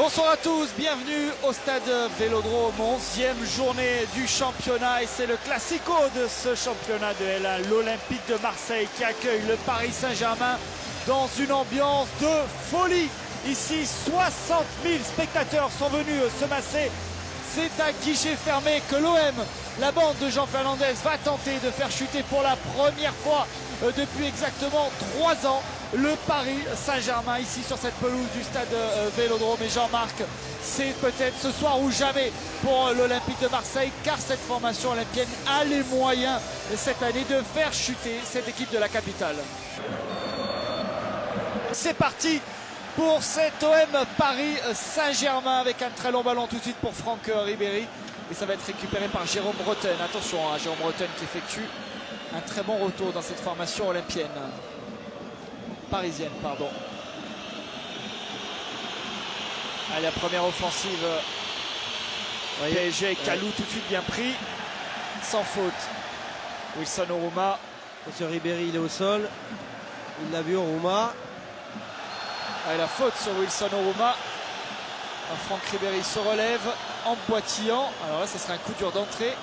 Bonsoir à tous, bienvenue au stade Vélodrome, 11e journée du championnat et c'est le classico de ce championnat de L1, l'Olympique de Marseille qui accueille le Paris Saint-Germain dans une ambiance de folie. Ici, 60 000 spectateurs sont venus se masser. C'est à guichet fermé que l'OM, la bande de Jean Fernandez, va tenter de faire chuter pour la première fois depuis exactement 3 ans le Paris Saint-Germain ici sur cette pelouse du stade Vélodrome. Et Jean-Marc, c'est peut-être ce soir ou jamais pour l'Olympique de Marseille, car cette formation olympienne a les moyens cette année de faire chuter cette équipe de la capitale. C'est parti pour cet OM Paris Saint-Germain avec un très long ballon tout de suite pour Franck Ribéry. Et ça va être récupéré par Jérôme Breton. Attention à Jérôme Breton qui effectue un très bon retour dans cette formation olympienne. Parisienne, pardon. Allez, la première offensive. PSG, Kalou tout de suite bien pris. Sans faute. Wilson Oruma. Monsieur Ribéry, il est au sol. Il l'a vu, Oruma. Allez, la faute sur Wilson Oruma. Franck Ribéry se relève en boitillant. Alors là, ce sera un coup dur d'entrée.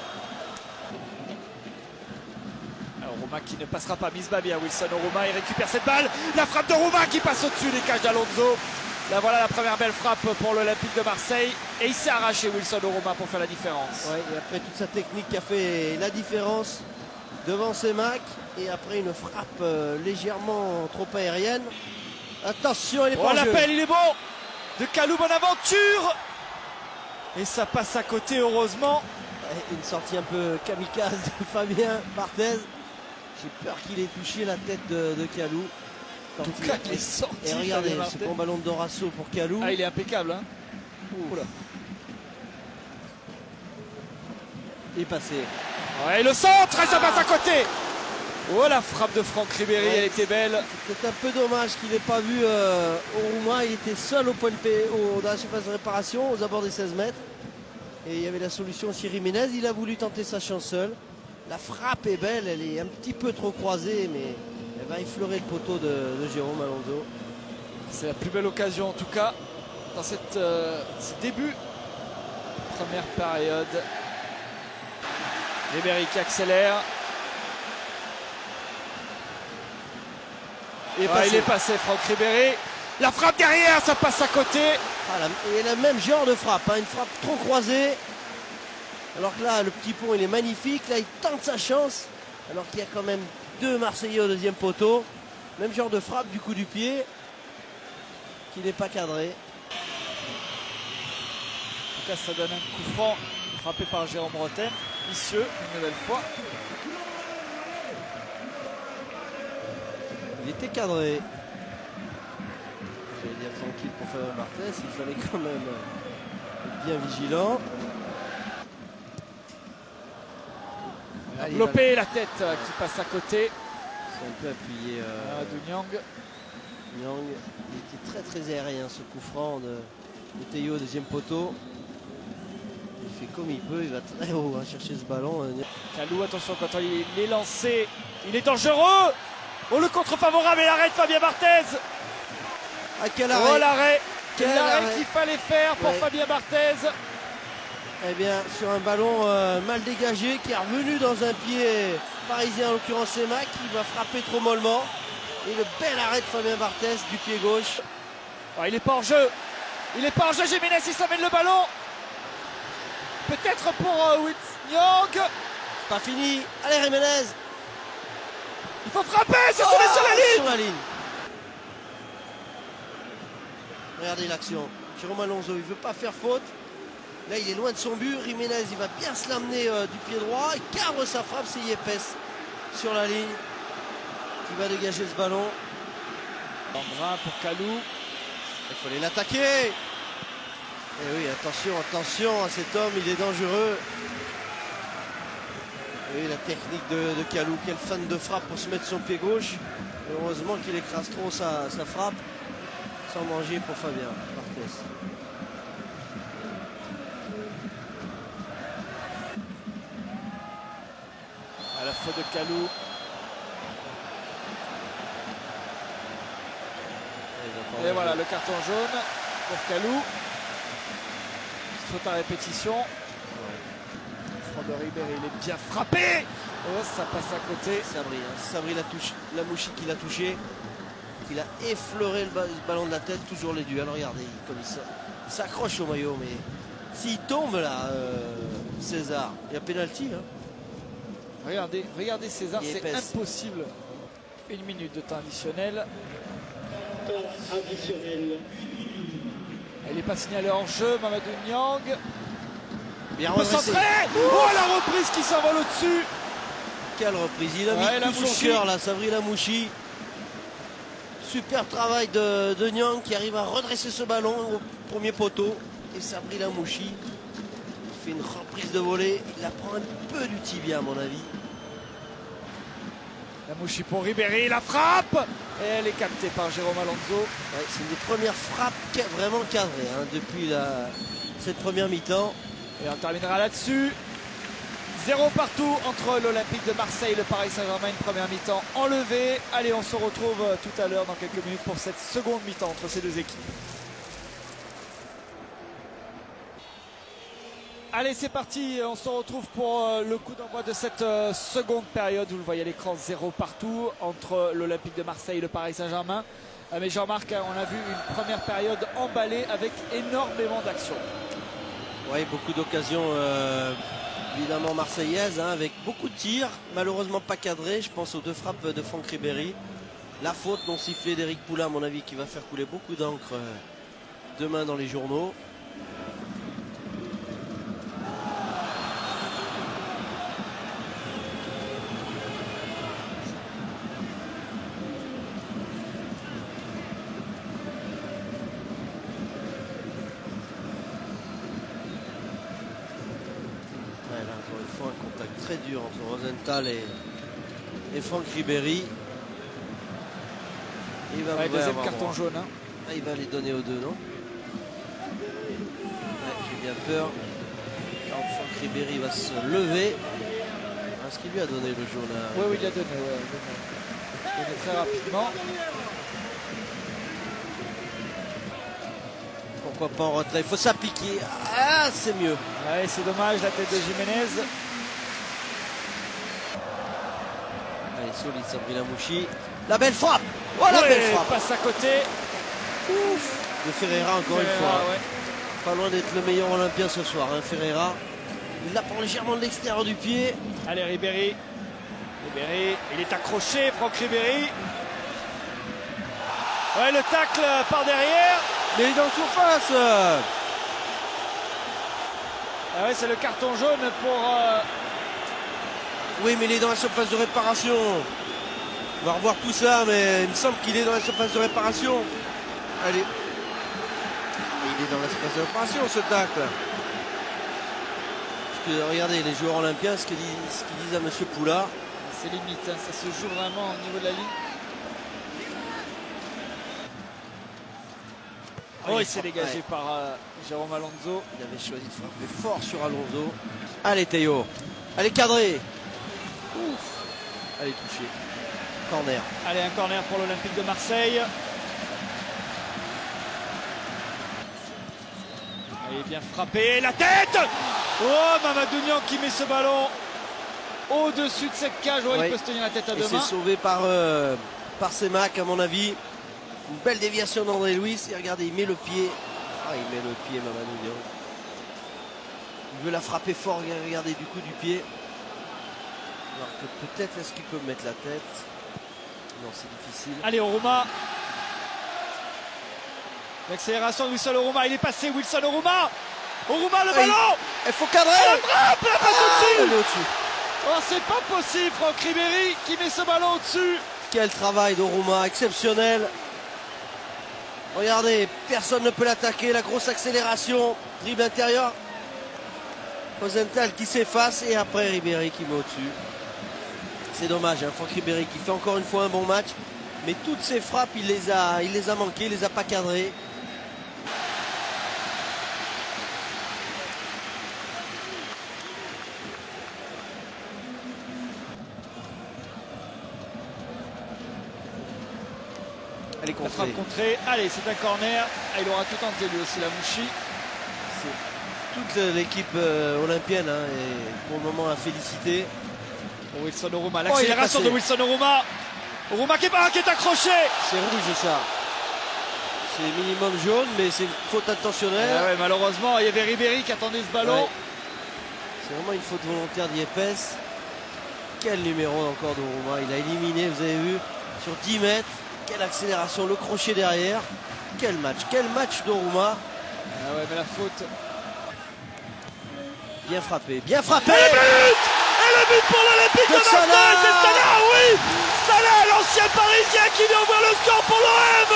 Alors Oruma qui ne passera pas. Misbah bien, Wilson Oruma. Il récupère cette balle. La frappe d'Oruma qui passe au-dessus des cages d'Alonso. Là, voilà la première belle frappe pour l'Olympique de Marseille. Et il s'est arraché, Wilson Oruma, pour faire la différence. Ouais, et après toute sa technique qui a fait la différence devant Semak. Et après une frappe légèrement trop aérienne. Attention, il est pas en jeu. L'appel, il est bon de Kalou, Bonaventure. Et ça passe à côté, heureusement. Une sortie un peu kamikaze de Fabien Barthez. J'ai peur qu'il ait touché la tête de Kalou. En tout cas, il est sorti. Et regardez, ce bon ballon de Dorasso pour Kalou. Ah, il est impeccable. Hein. Oula. Il est passé. Ouais, le centre, et ça passe à côté. Oh, la frappe de Franck Ribéry, elle était belle. C'est un peu dommage qu'il n'ait pas vu Oruma. Il était seul au point de dans la surface de réparation, aux abords des 16 mètres. Et il y avait la solution aussi Jiménez. Il a voulu tenter sa chance seul. La frappe est belle, elle est un petit peu trop croisée, mais elle va effleurer le poteau de Jérôme Alonso. C'est la plus belle occasion en tout cas dans ce début. Première période. Ribéry qui accélère. Et il est passé, Franck Ribéry. La frappe derrière, ça passe à côté. Et le même genre de frappe, hein, une frappe trop croisée. Alors que là, le petit pont, il est magnifique. Là, il tente sa chance. Alors qu'il y a quand même 2 Marseillais au deuxième poteau. Même genre de frappe du coup du pied. Qui n'est pas cadré. En tout cas, ça donne un coup franc. Frappé par Jérôme Breton. Vicieux, une nouvelle fois. Il était cadré. J'allais dire tranquille pour Fabien Barthez, il fallait quand même être bien vigilant. Enveloppé, la tête qui passe à côté. C'est un peu appuyé de Nyang. Nyang, il était très très aérien ce coup franc de Théo, deuxième poteau. Il fait comme il peut, il va très haut chercher ce ballon. Kalou, attention quand il est lancé, il est dangereux. Oh, le contre favorable et l'arrêt de Fabien Barthez. Ah, quel arrêt. Oh, l'arrêt qu'il fallait faire pour Fabien Barthez. Eh bien, sur un ballon mal dégagé qui est revenu dans un pied parisien, en l'occurrence Semak, qui va frapper trop mollement. Et le bel arrêt de Fabien Barthez du pied gauche. Oh, il est pas en jeu. Il est pas en jeu, Jiménez, il s'amène le ballon. Peut-être pour Nyang. Pas fini. Allez, Jiménez. Il faut frapper, c'est tombé sur la ligne. Sur la ligne. Regardez l'action. Jérôme Alonso, il ne veut pas faire faute. Là, il est loin de son but. Jiménez, il va bien se l'amener du pied droit. Il cadre sa frappe, c'est Yepes sur la ligne qui va dégager ce ballon. Embrun pour Kalou. Il fallait l'attaquer. Et oui, attention à cet homme, il est dangereux. Et la technique de Kalou, quel fan de frappe pour se mettre son pied gauche. Et heureusement qu'il écrase trop sa frappe. Sans manger pour Fabien Barthez. À la faute de Kalou. Et voilà le carton jaune pour Kalou. faute à répétition. Franck Ribéry, il est bien frappé. Oh, ça passe à côté. Sabri la Mouchi qui l'a touché. Il a effleuré le ballon de la tête, toujours les duels. Regardez comme il s'accroche au maillot, mais s'il tombe là, César, il y a pénalty. Hein. Regardez César, c'est impossible. 1 minute de temps additionnel. Elle n'est pas signalée hors jeu, Mamadou Niang. Bien recentré. Oh, la reprise qui s'envole au-dessus. Quelle reprise, il a mis tout son cœur là, Sabri Lamouchi. Super travail de Niang qui arrive à redresser ce ballon au premier poteau. Et Sabri Lamouchi fait une reprise de volée. Il la prend un peu du tibia à mon avis. Lamouchi pour Ribéry, la frappe. Et elle est captée par Jérôme Alonso. Ouais, c'est une des premières frappes vraiment cadrées hein, depuis cette première mi-temps. Et on terminera là-dessus. 0 partout entre l'Olympique de Marseille et le Paris Saint-Germain, une première mi-temps enlevée. Allez, on se retrouve tout à l'heure dans quelques minutes pour cette seconde mi-temps entre ces deux équipes. Allez, c'est parti, on se retrouve pour le coup d'envoi de cette seconde période. Vous le voyez à l'écran, 0 partout entre l'Olympique de Marseille et le Paris Saint-Germain. Mais Jean-Marc, on a vu une première période emballée avec énormément d'actions. Oui, beaucoup d'occasions évidemment marseillaises, hein, avec beaucoup de tirs, malheureusement pas cadrés. Je pense aux 2 frappes de Franck Ribéry. La faute non sifflée d'Éric Poulain, à mon avis, qui va faire couler beaucoup d'encre demain dans les journaux. Un contact très dur entre Rosenthal et Franck Ribéry. Il va deuxième carton jaune. Hein. Ah, il va les donner aux deux, non? J'ai bien peur. Alors, Franck Ribéry va se lever. Est-ce qu'il lui a donné le jaune à... Oui, il a donné. Il a donné très rapidement. Pourquoi pas en retrait? Il faut s'appliquer. Ah, c'est mieux. Ouais, c'est dommage, la tête de Jiménez. Allez, solide, Sabri Lamouchi. La belle frappe. Oh, la belle frappe. Passe à côté. Ouf. De Ferreira, encore une fois. Ouais. Pas loin d'être le meilleur Olympien ce soir, hein, Ferreira. Il la prend légèrement de l'extérieur du pied. Allez, Ribéry. Il est accroché, Franck Ribéry. Ouais, le tacle par derrière. Mais il est dans la surface. Ah ouais, c'est le carton jaune pour... Oui, mais il est dans la surface de réparation. On va revoir tout ça, mais il me semble qu'il est dans la surface de réparation. Allez. Il est dans la surface de réparation, ce tacle. Parce que, regardez, les joueurs olympiens, ce qu'ils disent à M. Poula. C'est limite, hein, ça se joue vraiment au niveau de la ligne. Oh, il s'est dégagé par Jérôme Alonso. Il avait choisi de frapper fort sur Alonso. Allez, Théo. Allez, cadré. Ouf. Allez, touché. Corner. Allez, un corner pour l'Olympique de Marseille. Allez, bien frappé. La tête. Oh, Mamadou Niang qui met ce ballon au-dessus de cette cage. Oh, il peut se tenir la tête à deux mains. C'est sauvé par Semac, à mon avis. Une belle déviation d'André Louis. Et regardez, il met le pied. Ah, il met le pied, Mamadou Niang. Il veut la frapper fort, regardez, du coup du pied. Alors que peut-être, est-ce qu'il peut mettre la tête? Non, c'est difficile. Allez, Oruma. L'accélération de Wilson Oruma. Il est passé, Wilson Oruma. Oruma, le ballon. Il faut cadrer. La frappe, la passe au-dessus. Au-dessus. Oh, c'est pas possible, Franck Ribéry qui met ce ballon au-dessus. Quel travail d'Oruma, exceptionnel. Regardez, personne ne peut l'attaquer, la grosse accélération, dribble intérieur. Rosenthal qui s'efface et après Ribéry qui met au-dessus. C'est dommage, hein, Franck Ribéry qui fait encore une fois un bon match. Mais toutes ses frappes, il les a manquées, il les a pas cadrées. La frappe contrée. Allez, c'est un corner. Ah, il aura tout tenté lui aussi, Lamouchi. toute l'équipe olympienne est pour le moment à féliciter. Wilson Oruma, l'accélération de Wilson Oruma. Oruma qui est accroché. C'est rouge ça. C'est minimum jaune, mais c'est une faute intentionnelle. Ouais, malheureusement, il y avait Ribéry qui attendait ce ballon. Ouais. C'est vraiment une faute volontaire d'Yepes. Quel numéro encore d'Oruma. Il a éliminé, vous avez vu, sur 10 mètres. Quelle accélération, le crochet derrière. Quel match d'Oruma. Ah ouais, mais la faute. Bien frappé, bien frappé. Et le but pour l'Olympique de Marseille, c'est Salah, oui. Salah, l'ancien Parisien qui vient ouvrir le score pour l'OM.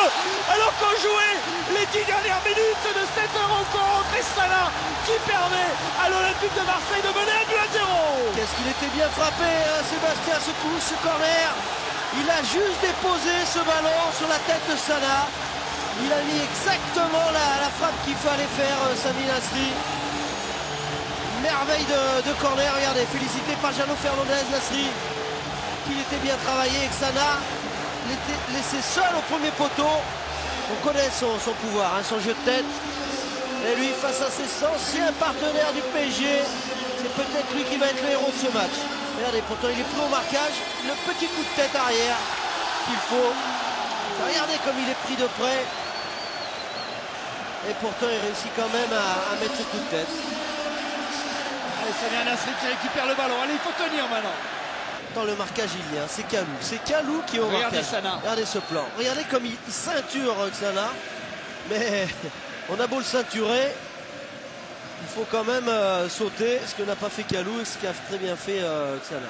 Alors qu'on jouait les 10 dernières minutes de cette rencontre. Et Salah qui permet à l'Olympique de Marseille de mener 1-0. Qu'est-ce qu'il était bien frappé, hein, Sébastien, ce coup, ce corner. Il a juste déposé ce ballon sur la tête de Salah. Il a mis exactement la frappe qu'il fallait faire, Sami Nasri. Merveille de corner, regardez, félicité par Jano Fernandez, Nasri, qu'il était bien travaillé avec Sana, il était laissé seul au premier poteau. On connaît son pouvoir, hein, son jeu de tête. Et lui, face à ses anciens partenaires du PSG, c'est peut-être lui qui va être le héros de ce match. Regardez, pourtant il est plus au marquage, le petit coup de tête arrière qu'il faut. Regardez comme il est pris de près. Et pourtant il réussit quand même à mettre ce coup de tête. Samir Nasri qui récupère le ballon. Allez, il faut tenir maintenant. Dans le marquage, il y a, c'est Kalou. C'est Kalou qui est au marquage. Sana. Regardez ce plan. Regardez comme il ceinture Sana. Mais on a beau le ceinturer, il faut quand même sauter. Ce que n'a pas fait Kalou et ce qu'a très bien fait Sana.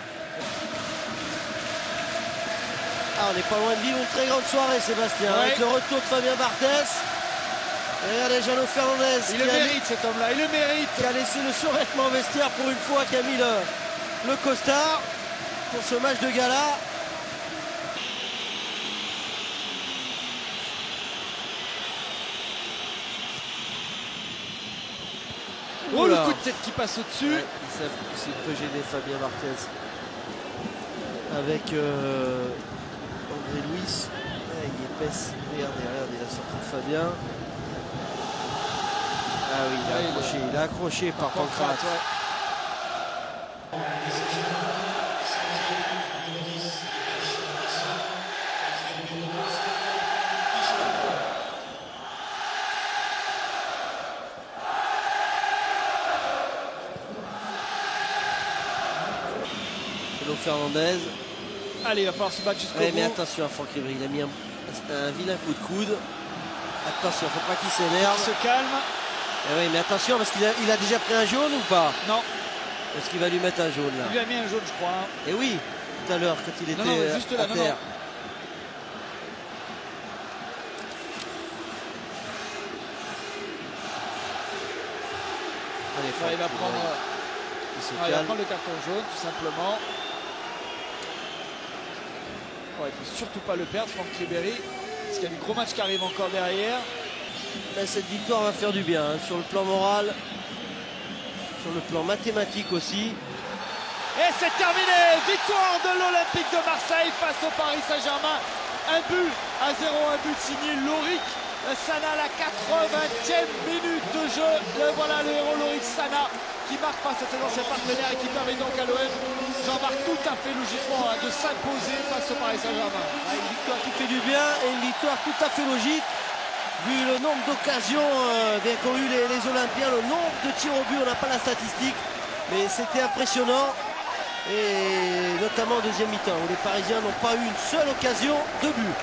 Ah, on n'est pas loin de vivre une très grande soirée, Sébastien. Ouais. Avec le retour de Fabien Barthez. Et regardez Jano Fernandez. Il le mérite cet homme-là, il le mérite. Qui a laissé le survêtement vestiaire pour une fois, qui a mis le costard pour ce match de gala. Oh, le coup de tête qui passe au-dessus. Ouais, c'est peut gêner Fabien Barthez. Avec André Luis. Il est épaisse. Regardez la sortie de Fabien. Ah oui, il a accroché par Pancrate. Ouais. Jano Fernandez. Allez, il va falloir se battre jusqu'au bout. Mais attention à Franck Ribéry, il a mis un vilain coup de coude. Attention, faut pas qu'il s'énerve. Il se calme. Eh oui, mais attention, parce qu'il a déjà pris un jaune ou pas? Non. Est-ce qu'il va lui mettre un jaune là? Il lui a mis un jaune, je crois. Et oui, tout à l'heure, quand il était juste là, à terre. Allez, il va prendre le carton jaune, tout simplement. Il ne faut surtout pas le perdre, Franck Ribéry, parce qu'il y a des gros matchs qui arrivent encore derrière. Mais cette victoire va faire du bien, hein, sur le plan moral, sur le plan mathématique aussi. Et c'est terminé, victoire de l'Olympique de Marseille face au Paris Saint-Germain. Un but à 0, un but signé Lorik Sana à la 80e minute de jeu. Voilà le héros Lorik Sana qui marque face à ses anciens partenaires et qui permet donc à l'OM, Jean-Marc, tout à fait logiquement de s'imposer face au Paris Saint-Germain. Une victoire qui fait du bien et une victoire tout à fait logique. Vu le nombre d'occasions qu'ont eu les Olympiens, le nombre de tirs au but, on n'a pas la statistique, mais c'était impressionnant. Et notamment en deuxième mi-temps, où les Parisiens n'ont pas eu une seule occasion de but.